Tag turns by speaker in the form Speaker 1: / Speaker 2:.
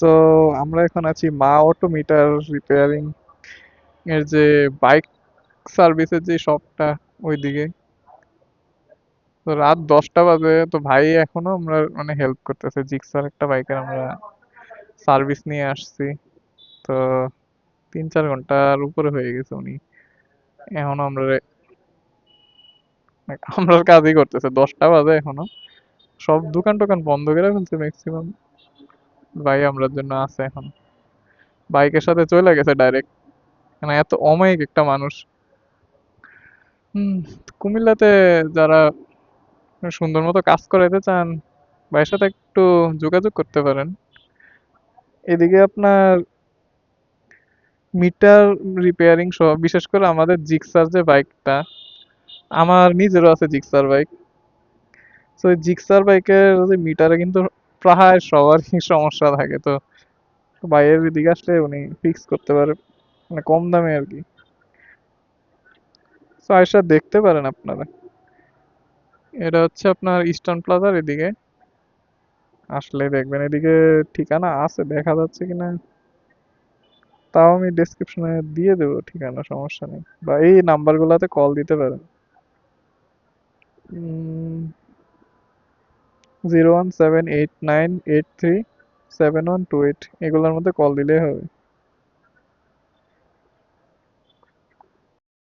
Speaker 1: তো আমরা এখন আছি মা অটো মিটার রিপেয়ারিং এর যে বাইক সার্ভিসের যে শপটা ওইদিকে। তো রাত 10টা বাজে, তো ভাই এখনো আমরা মানে হেল্প করতেছে। জিক্সার একটা বাইকের আমরা সার্ভিস নিয়ে আসছি। তো 3-4 ঘন্টার উপরে হয়ে গেছে উনি এখনো আমরা কাজই করতেছে। 10টা বাজে এখনো, সব দোকান টোকান বন্ধ করে ফেলছে ম্যাক্সিমাম। ভাই আমরার জন্য আছে এখন, বাইকের সাথে চলে গেছে ডাইরেক্ট। মানে এত অমায়িক একটা মানুষ। হুম। কুমিল্লাতে যারা সুন্দর মতো কাজ করাইতে চান, ভাইয়ের সাথে একটু যোগাযোগ করতে পারেন। এদিকে আপনার মিটার রিপেয়ারিং সহ, বিশেষ করে আমাদের জিক্সার যে বাইকটা, আমার নিজেরও আছে জিক্সার বাইক। তো জিক্সার বাইকের যে মিটারে কিন্তু প্রায় সবারই সমস্যা থাকে। তো ভাইয়ের এদিকে আসলে উনি ফিক্স করতে পারে, মানে কম দামে আর কি। তো আয়সা দেখতে পারেন আপনারা। এটা হচ্ছে আপনার ইস্টার্ন প্লাজার এদিকে আসলে দেখবেন। এদিকে ঠিকানা আছে, দেখা যাচ্ছে কিনা তাও আমি ডেসক্রিপশনে দিয়ে দেবো ঠিকানা, সমস্যা নেই। বা এই নাম্বারগুলোতে কল দিতে পারেন। 01789837128, এগুলোর মধ্যে কল দিলেই হবে।